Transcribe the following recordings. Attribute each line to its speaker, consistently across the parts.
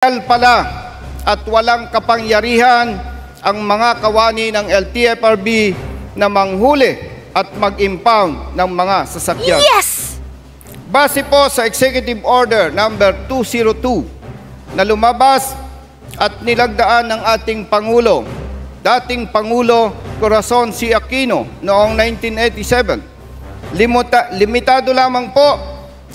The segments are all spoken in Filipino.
Speaker 1: pala at walang kapangyarihan ang mga kawani ng LTFRB na manghuli at mag-impound ng mga sasakyan.
Speaker 2: Yes!
Speaker 1: Base po sa Executive Order number 202 na lumabas at nilagdaan ng ating Pangulo, dating Pangulo Corazon C. Aquino noong 1987, limitado lamang po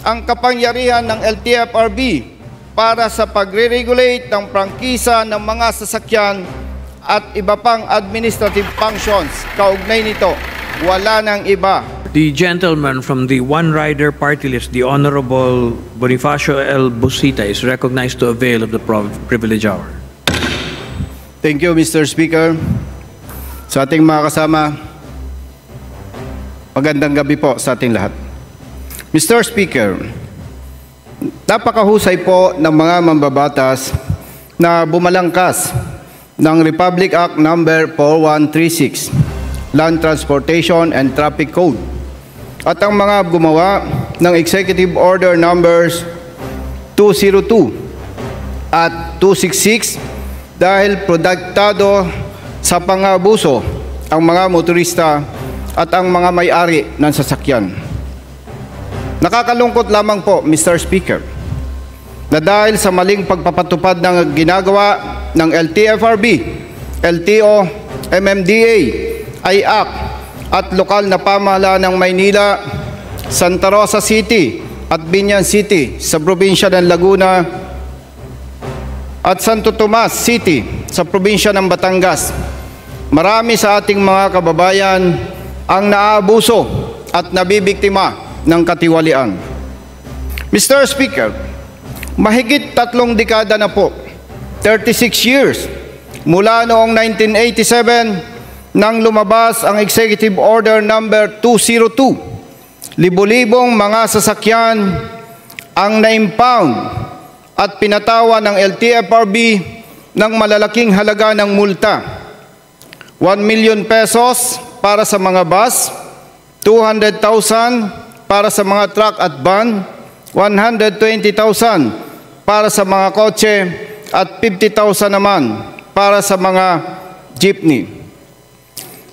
Speaker 1: ang kapangyarihan ng LTFRB para sa pagre-regulate ng prangkisa ng mga sasakyan at iba pang administrative functions. Kaugnay nito, wala nang iba.
Speaker 3: The gentleman from the One Rider Party List, the Honorable Bonifacio L. Busita, is recognized to avail of the privilege hour.
Speaker 1: Thank you, Mr. Speaker. Sa ating mga kasama, magandang gabi po sa ating lahat. Mr. Speaker, napakahusay po ng mga mambabatas na bumalangkas ng Republic Act number 4136, Land Transportation and Traffic Code, at ang mga gumawa ng Executive Order numbers 202 at 266 dahil produktado sa pang-abuso ang mga motorista at ang mga may-ari ng sasakyan. Nakakalungkot lamang po, Mr. Speaker, na dahil sa maling pagpapatupad ng ginagawa ng LTFRB, LTO, MMDA, IAC at lokal na pamahalaan ng Maynila, Santa Rosa City at Binyan City sa probinsya ng Laguna at Santo Tomas City sa probinsya ng Batangas, marami sa ating mga kababayan ang naaabuso at nabibiktima ng katiwalian. Mr. Speaker, mahigit 3 dekada na po, 36 years, mula noong 1987 nang lumabas ang Executive Order number 202, libo-libong mga sasakyan ang na-impound at pinatawa ng LTFRB ng malalaking halaga ng multa. 1 million pesos para sa mga bus, 200,000 para sa mga truck at van, 120,000 para sa mga kotse at 50,000 naman para sa mga jeepney.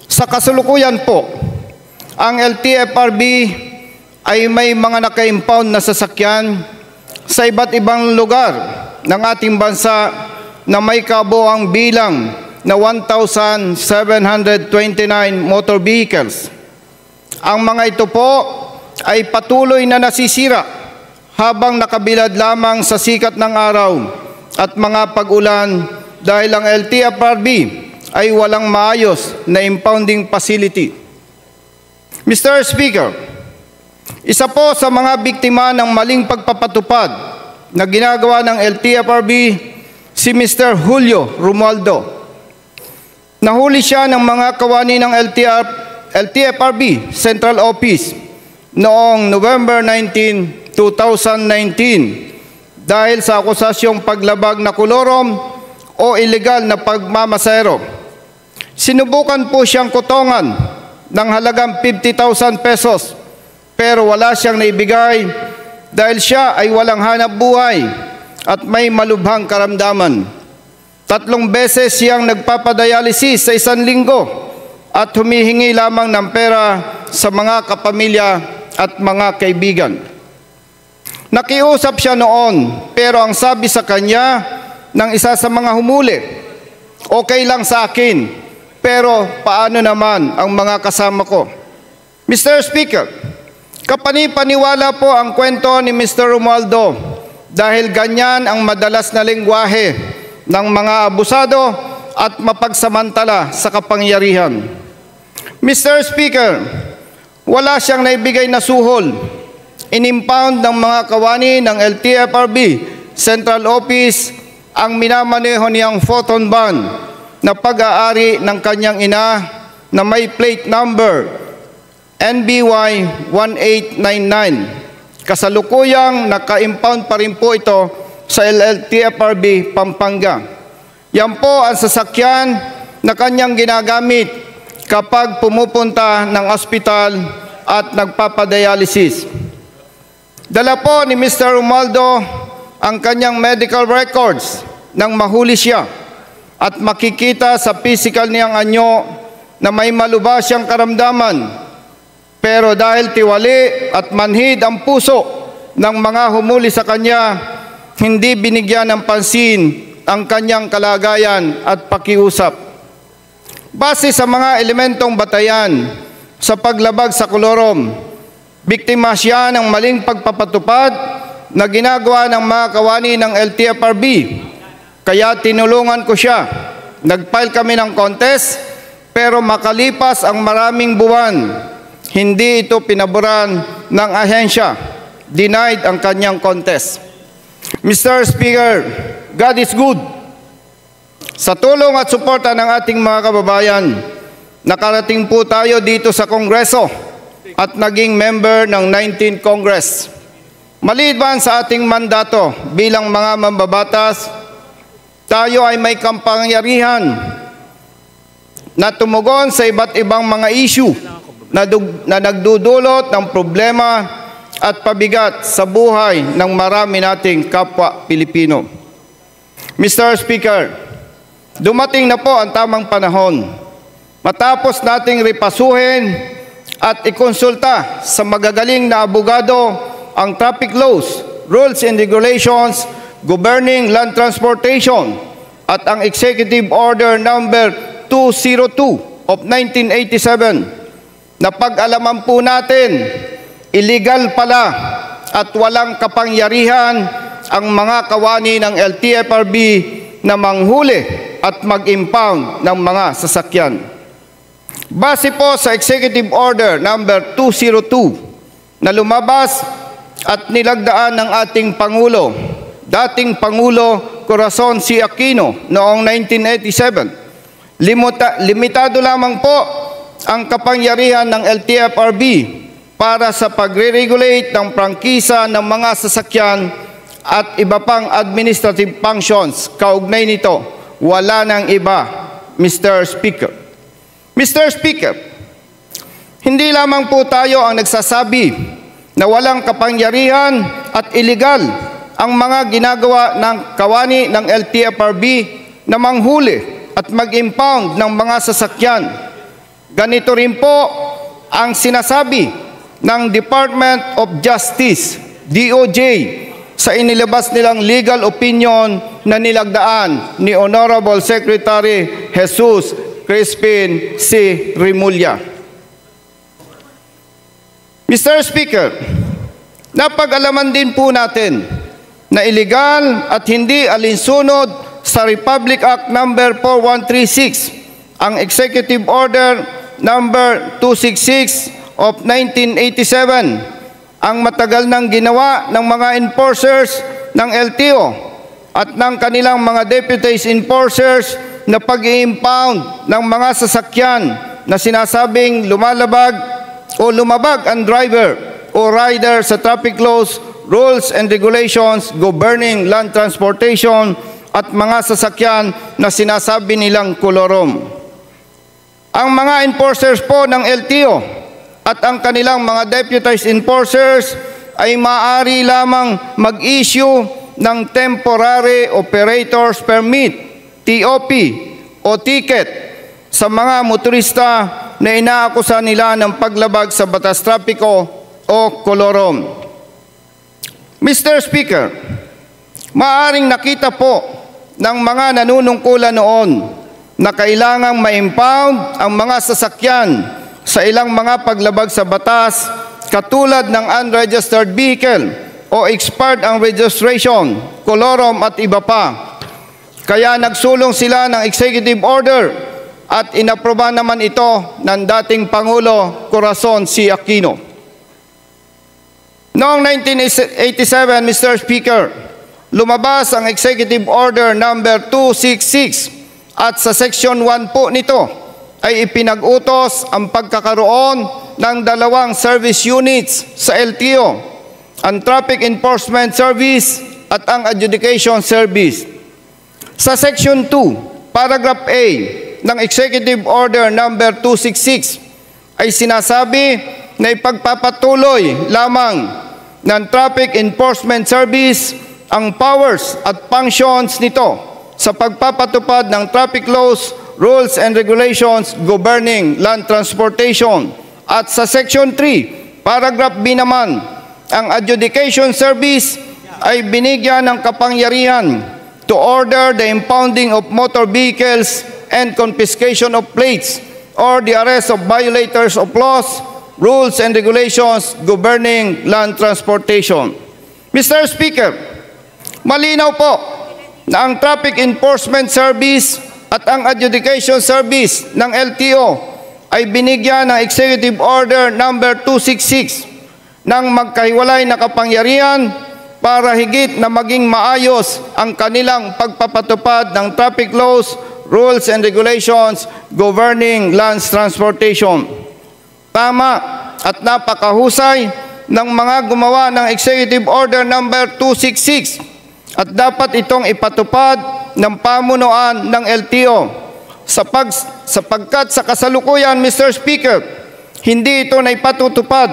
Speaker 1: Sa kasalukuyan po, ang LTFRB ay may mga naka-impound na sasakyan sa iba't ibang lugar ng ating bansa na may kabuoang bilang na 1,729 motor vehicles. Ang mga ito po ay patuloy na nasisira habang nakabilad lamang sa sikat ng araw at mga pag-ulan dahil ang LTFRB ay walang maayos na impounding facility. Mr. Speaker, isa po sa mga biktima ng maling pagpapatupad na ginagawa ng LTFRB si Mr. Julio Romualdo. Nahuli siya ng mga kawani ng LTFRB Central Office noong November 19, 2019 dahil sa akusasyong paglabag na kolorom o ilegal na pagmamasero. Sinubukan po siyang kutongan ng halagang 50,000 pesos pero wala siyang naibigay dahil siya ay walang hanap buhay at may malubhang karamdaman. 3 beses siyang nagpapadialysis sa 1 linggo at humihingi lamang ng pera sa mga kapamilya at mga kaibigan. Nakiusap siya noon pero ang sabi sa kanya ng isa sa mga humuli, okay lang sa akin pero paano naman ang mga kasama ko? Mr. Speaker, kapani-paniwala po ang kwento ni Mr. Romualdo dahil ganyan ang madalas na lengguwahe ng mga abusado at mapagsamantala sa kapangyarihan. Mr. Speaker, wala siyang naibigay na suhol. Inimpound ng mga kawani ng LTFRB Central Office ang minamaneho niyang photon van na pag-aari ng kanyang ina na may plate number NBY 1899. Kasalukuyang naka-impound pa rin po ito sa LTFRB Pampanga. Yan po ang sasakyan na kanyang ginagamit kapag pumupunta ng ospital at nagpapadialysis. Dala po ni Mr. Romualdo ang kanyang medical records nang mahuli siya at makikita sa physical niyang anyo na may malubha siyang karamdaman. Pero dahil tiwali at manhid ang puso ng mga humuli sa kanya, hindi binigyan ng pansin ang kanyang kalagayan at pakiusap. Base sa mga elementong batayan sa paglabag sa kolorom, biktima siya ng maling pagpapatupad na ginagawa ng mga kawani ng LTFRB. Kaya tinulungan ko siya. Nag-file kami ng contest, pero makalipas ang maraming buwan, hindi ito pinaboran ng ahensya. Denied ang kanyang contest. Mr. Speaker, God is good. Sa tulong at suporta ng ating mga kababayan, nakarating po tayo dito sa Kongreso at naging member ng 19th Congress. Maliban sa ating mandato bilang mga mambabatas, tayo ay may kapangyarihan na tumugon sa iba't ibang mga issue na nagdudulot ng problema at pabigat sa buhay ng marami nating kapwa Pilipino. Mr. Speaker, dumating na po ang tamang panahon. Matapos nating ripasuhin at ikonsulta sa magagaling na abogado ang traffic laws, rules and regulations governing land transportation at ang Executive Order number 202 of 1987, napag-alaman po natin illegal pala at walang kapangyarihan ang mga kawani ng LTFRB na manghuli at mag-impound ng mga sasakyan. Base po sa Executive Order number 202 na lumabas at nilagdaan ng ating Pangulo, dating Pangulo Corazon C. Aquino noong 1987, limitado lamang po ang kapangyarihan ng LTFRB para sa pagre-regulate ng prangkisa ng mga sasakyan at iba pang administrative functions kaugnay nito. Wala nang iba, Mr. Speaker. Mr. Speaker, hindi lamang po tayo ang nagsasabi na walang kapangyarihan at iligal ang mga ginagawa ng kawani ng LTFRB na manghuli at mag-impound ng mga sasakyan. Ganito rin po ang sinasabi ng Department of Justice, DOJ, sa inilabas nilang legal opinion na nilagdaan ni Honorable Secretary Jesus Crispin C. Remulla. Mr. Speaker, napag-alaman din po natin na illegal at hindi alinsunod sa Republic Act number 4136, ang Executive Order number 266 of 1987, ang matagal nang ginawa ng mga enforcers ng LTO at ng kanilang mga deputies enforcers na pag-i-impound ng mga sasakyan na sinasabing lumabag ang driver o rider sa traffic laws, rules and regulations governing land transportation at mga sasakyan na sinasabi nilang kolorom. Ang mga enforcers po ng LTO at ang kanilang mga deputized enforcers ay maaari lamang mag-issue ng Temporary Operators Permit, TOP, o ticket sa mga motorista na inaakusa nila ng paglabag sa batas trapiko o kolorom. Mr. Speaker, maaaring nakita po ng mga nanunungkulan noon na kailangang ma-impound ang mga sasakyan sa ilang mga paglabag sa batas katulad ng unregistered vehicle o expired ang registration, kolorom at iba pa. Kaya nagsulong sila ng executive order at inaproba naman ito ng dating Pangulo Corazon C. Aquino. Noong 1987, Mr. Speaker, lumabas ang Executive Order number 266 at sa Section 1 po nito ay ipinag-utos ang pagkakaroon ng dalawang service units sa LTO, ang Traffic Enforcement Service at ang Adjudication Service. Sa Section 2, Paragraph A ng Executive Order number 266 ay sinasabi na ipagpapatuloy lamang ng Traffic Enforcement Service ang powers at functions nito sa pagpapatupad ng traffic laws, rules and regulations governing land transportation. At sa Section 3, Paragraph B naman, ang adjudication service ay binigyan ng kapangyarihan to order the impounding of motor vehicles and confiscation of plates or the arrest of violators of laws, rules and regulations governing land transportation. Mr. Speaker, malinaw po na ang Traffic Enforcement Service at ang Adjudication Service ng LTO ay binigyan ng Executive Order number 266 ng magkahiwalay na kapangyarihan para higit na maging maayos ang kanilang pagpapatupad ng traffic laws, rules and regulations governing land transportation. Tama at napakahusay ng mga gumawa ng Executive Order number 266 at dapat itong ipatupad ng pamunuan ng LTO sapagkat sa kasalukuyan, Mr. Speaker, hindi ito na ipatutupad.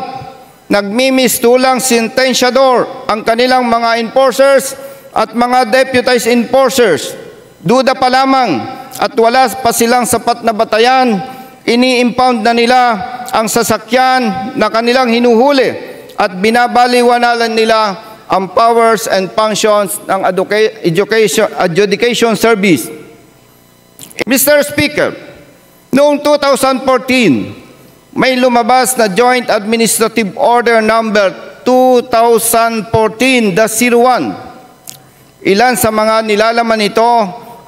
Speaker 1: Nagmimistulang sentensyador ang kanilang mga enforcers at mga deputized enforcers. Duda pa lamang at wala pa silang sapat na batayan, ini-impound na nila ang sasakyan na kanilang hinuhuli at binabaliwanalan nila ang powers and functions ng adjudication service. Mr. Speaker, noong 2014, may lumabas na Joint Administrative Order number 2014-01. Ilan sa mga nilalaman nito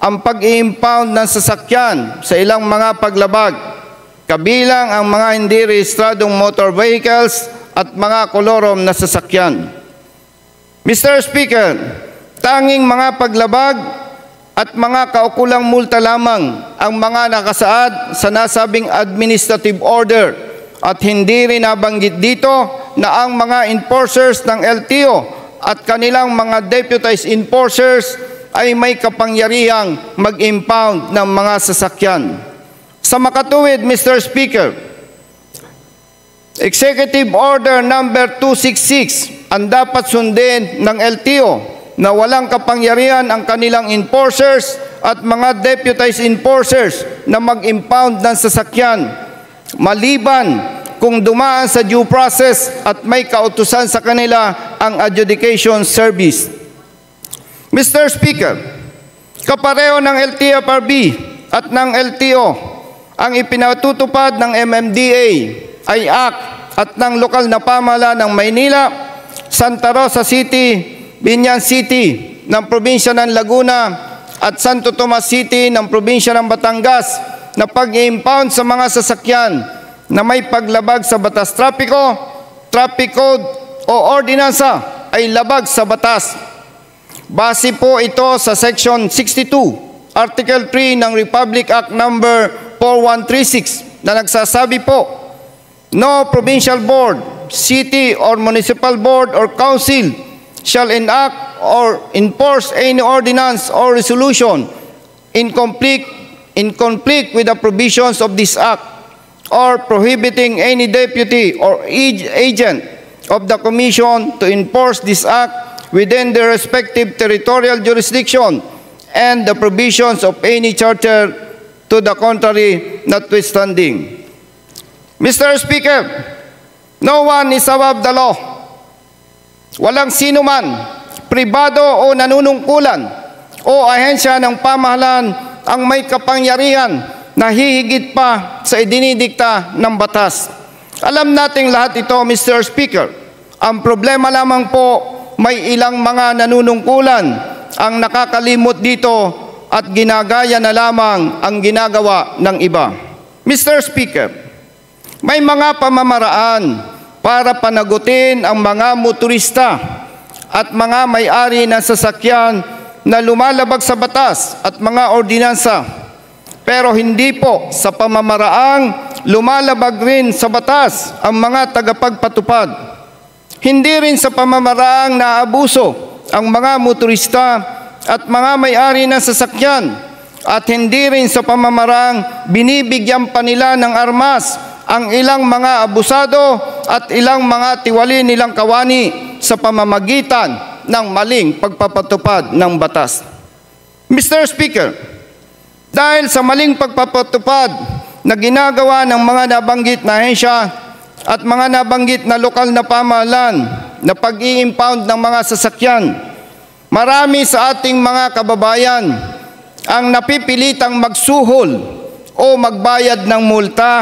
Speaker 1: ang pag-i-impound ng sasakyan sa ilang mga paglabag, kabilang ang mga hindi rehistradong motor vehicles at mga kolorom na sasakyan. Mr. Speaker, tanging mga paglabag at mga kaukulang multa lamang ang mga nakasaad sa nasabing administrative order at hindi rin nabanggit dito na ang mga enforcers ng LTO at kanilang mga deputized enforcers ay may kapangyarihang mag-impound ng mga sasakyan. Sa makatuwid, Mr. Speaker, Executive Order number 266 ang dapat sundin ng LTO na walang kapangyarihan ang kanilang enforcers at mga deputized enforcers na mag-impound ng sasakyan maliban kung dumaan sa due process at may kautusan sa kanila ang adjudication service. Mr. Speaker, kapareho ng LTFRB at ng LTO ang ipinatutupad ng MMDA ay Act at ng lokal na pamahalaan ng Maynila, Santa Rosa City, Binyan City ng probinsya ng Laguna at Santo Tomas City ng probinsya ng Batangas na pag-impound sa mga sasakyan na may paglabag sa batas trapiko, traffic code o ordinansa ay labag sa batas. Base po ito sa Section 62, Article 3 ng Republic Act number 4136 na nagsasabi po, no provincial board, city or municipal board or council shall enact or enforce any ordinance or resolution in conflict with the provisions of this act or prohibiting any deputy or agent of the commission to enforce this act within their respective territorial jurisdiction and the provisions of any charter to the contrary notwithstanding. Mr. Speaker, no one is above the law. Walang sino man, pribado o nanunungkulan o ahensya ng pamahalaan ang may kapangyarihan na hihigit pa sa idinidikta ng batas. Alam nating lahat ito, Mr. Speaker. Ang problema lamang po, may ilang mga nanunungkulan ang nakakalimot dito at ginagaya na lamang ang ginagawa ng iba. Mr. Speaker, may mga pamamaraan para panagutin ang mga motorista at mga may-ari ng sasakyan na lumalabag sa batas at mga ordinansa. Pero hindi po sa pamamaraang lumalabag rin sa batas ang mga tagapagpatupad. Hindi rin sa pamamaraang naabuso ang mga motorista at mga may-ari ng sasakyan. At hindi rin sa pamamaraang binibigyan pa nila ng armas ang ilang mga abusado at ilang mga tiwali nilang kawani sa pamamagitan ng maling pagpapatupad ng batas. Mr. Speaker, dahil sa maling pagpapatupad na ginagawa ng mga nabanggit na ahensya at mga nabanggit na lokal na pamahalaan na pag-i-impound ng mga sasakyan, marami sa ating mga kababayan ang napipilitang magsuhol o magbayad ng multa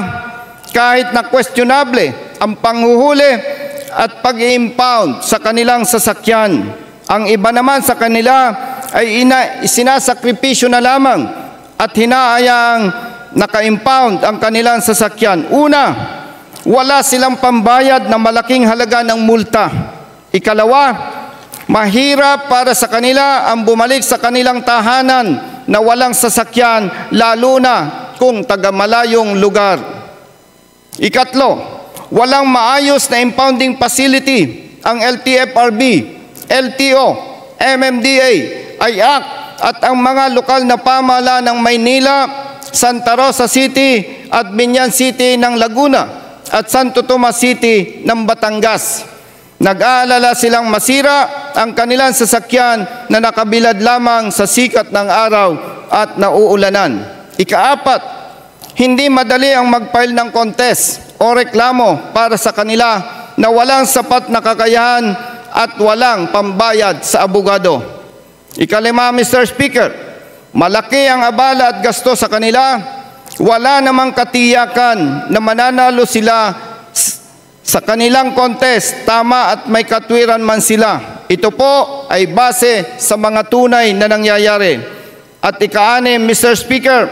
Speaker 1: kahit na questionable ang panghuhuli at pag-i-impound sa kanilang sasakyan. Ang iba naman sa kanila ay isinasakripisyo na lamang at hinahayaang naka-impound ang kanilang sasakyan. Una, wala silang pambayad na malaking halaga ng multa. Ikalawa, mahirap para sa kanila ang bumalik sa kanilang tahanan na walang sasakyan, lalo na kung taga-malayong lugar. Ikatlo, walang maayos na impounding facility ang LTFRB, LTO, MMDA, IAC at ang mga lokal na pamahalaan ng Maynila, Santa Rosa City at Binyan City ng Laguna at Santo Tomas City ng Batangas. Nag-aalala silang masira ang kanilang sasakyan na nakabilad lamang sa sikat ng araw at nauulanan. Ikaapat, hindi madali ang mag-file ng contest o reklamo para sa kanila na walang sapat na kakayahan at walang pambayad sa abogado. Ikalima, Mr. Speaker, malaki ang abala at gasto sa kanila. Wala namang katiyakan na mananalo sila sa kanilang contest, tama at may katwiran man sila. Ito po ay base sa mga tunay na nangyayari. At ika-anim, Mr. Speaker,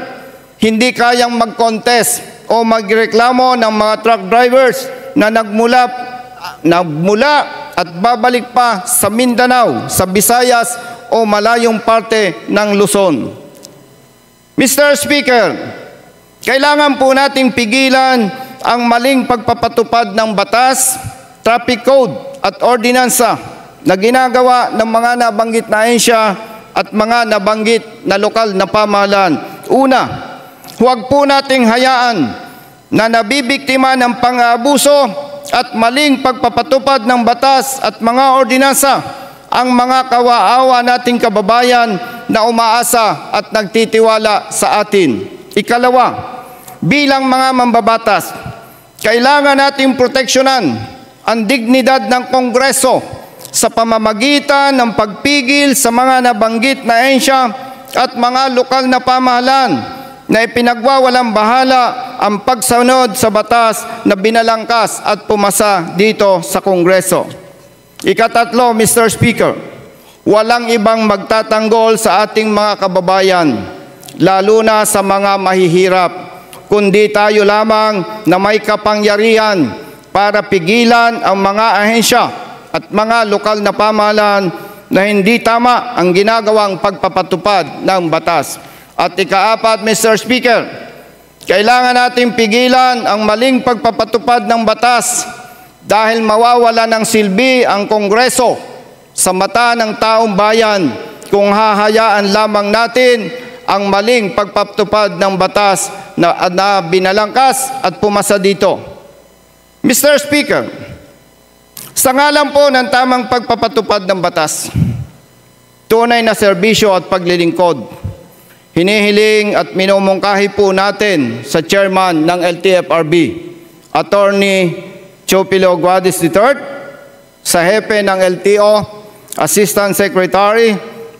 Speaker 1: hindi kayang mag-contest o magreklamo ng mga truck drivers na nagmula at babalik pa sa Mindanao, sa Visayas o malayong parte ng Luzon. Mr. Speaker, kailangan po nating pigilan ang maling pagpapatupad ng batas, traffic code at ordinansa na ginagawa ng mga nabanggit na ahensya at mga nabanggit na lokal na pamahalaan. Una, huwag po nating hayaan na nabibiktima ng pang-aabuso at maling pagpapatupad ng batas at mga ordinansa ang mga kawaawa nating kababayan na umaasa at nagtitiwala sa atin. Ikalawa, bilang mga mambabatas, kailangan nating proteksyonan ang dignidad ng Kongreso sa pamamagitan ng pagpigil sa mga nabanggit na ahensya at mga lokal na pamahalaan na ipinagwawalang bahala ang pagsunod sa batas na binalangkas at pumasa dito sa Kongreso. Ikatatlo, Mr. Speaker, walang ibang magtatanggol sa ating mga kababayan, lalo na sa mga mahihirap, kundi tayo lamang na may kapangyarihan para pigilan ang mga ahensya at mga lokal na pamahalaan na hindi tama ang ginagawang pagpapatupad ng batas. At ikaapat, Mr. Speaker, kailangan nating pigilan ang maling pagpapatupad ng batas dahil mawawala ng silbi ang Kongreso sa mata ng taong bayan kung hahayaan lamang natin ang maling pagpapatupad ng batas na binalangkas at pumasa dito. Mr. Speaker, sa ngalan po ng tamang pagpapatupad ng batas, tunay na serbisyo at paglilingkod, hinihiling at minumungkahi po natin sa chairman ng LTFRB, Attorney Chopilo Guadis III, sa hepe ng LTO, Assistant Secretary,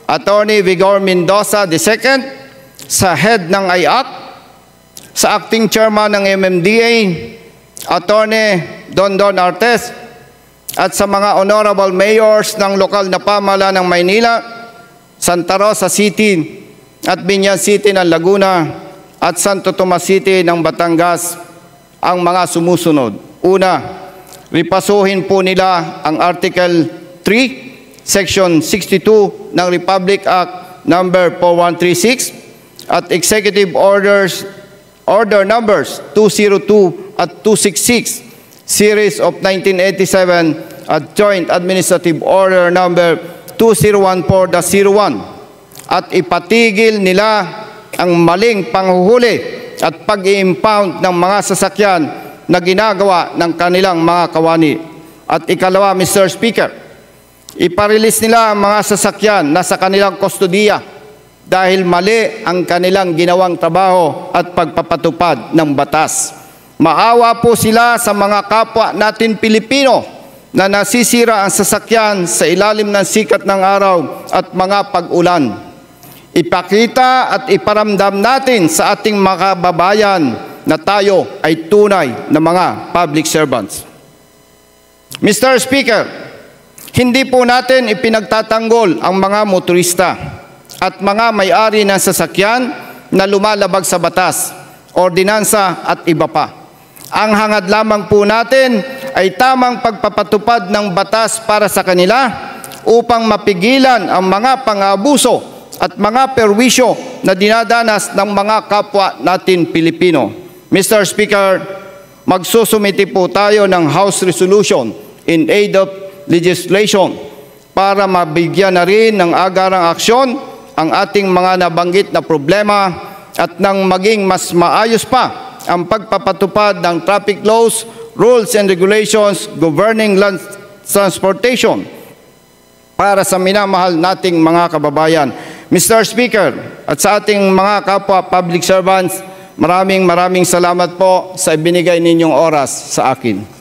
Speaker 1: Attorney Vigor Mendoza II, sa head ng IAC, sa acting chairman ng MMDA, Attorney Dondon Artes, at sa mga honorable mayors ng lokal na pamahalaan ng Maynila, Santa Rosa City at Binyan City ng Laguna at Santo Tomas City ng Batangas ang mga sumusunod. Una, ripasuhin po nila ang Article 3, Section 62 ng Republic Act Number 4136 at Executive Order Numbers 202 at 266, Series of 1987 at Joint Administrative Order Number 2014-01 at ipatigil nila ang maling panghuhuli at pag-i-impound ng mga sasakyan na ginagawa ng kanilang mga kawani. At ikalawa, Mr. Speaker, Iparilis nila ang mga sasakyan na sa kanilang kustodiya dahil mali ang kanilang ginawang trabaho at pagpapatupad ng batas. Maawa po sila sa mga kapwa natin Pilipino na nasisira ang sasakyan sa ilalim ng sikat ng araw at mga pag-ulan. Ipakita at iparamdam natin sa ating mga kababayan na tayo ay tunay na mga public servants. Mr. Speaker, hindi po natin ipinagtatanggol ang mga motorista at mga may-ari ng sasakyan na lumalabag sa batas, ordinansa at iba pa. Ang hangad lamang po natin ay tamang pagpapatupad ng batas para sa kanila upang mapigilan ang mga pang-abuso at mga perwisyo na dinadanas ng mga kapwa natin Pilipino. Mr. Speaker, magsusumiti po tayo ng House Resolution in aid of legislation para mabigyan na rin ng agarang aksyon ang ating mga nabanggit na problema at nang maging mas maayos pa ang pagpapatupad ng traffic laws, rules and regulations governing land transportation para sa minamahal nating mga kababayan. Mr. Speaker, at sa ating mga kapwa public servants, maraming salamat po sa ibinigay ninyong oras sa akin.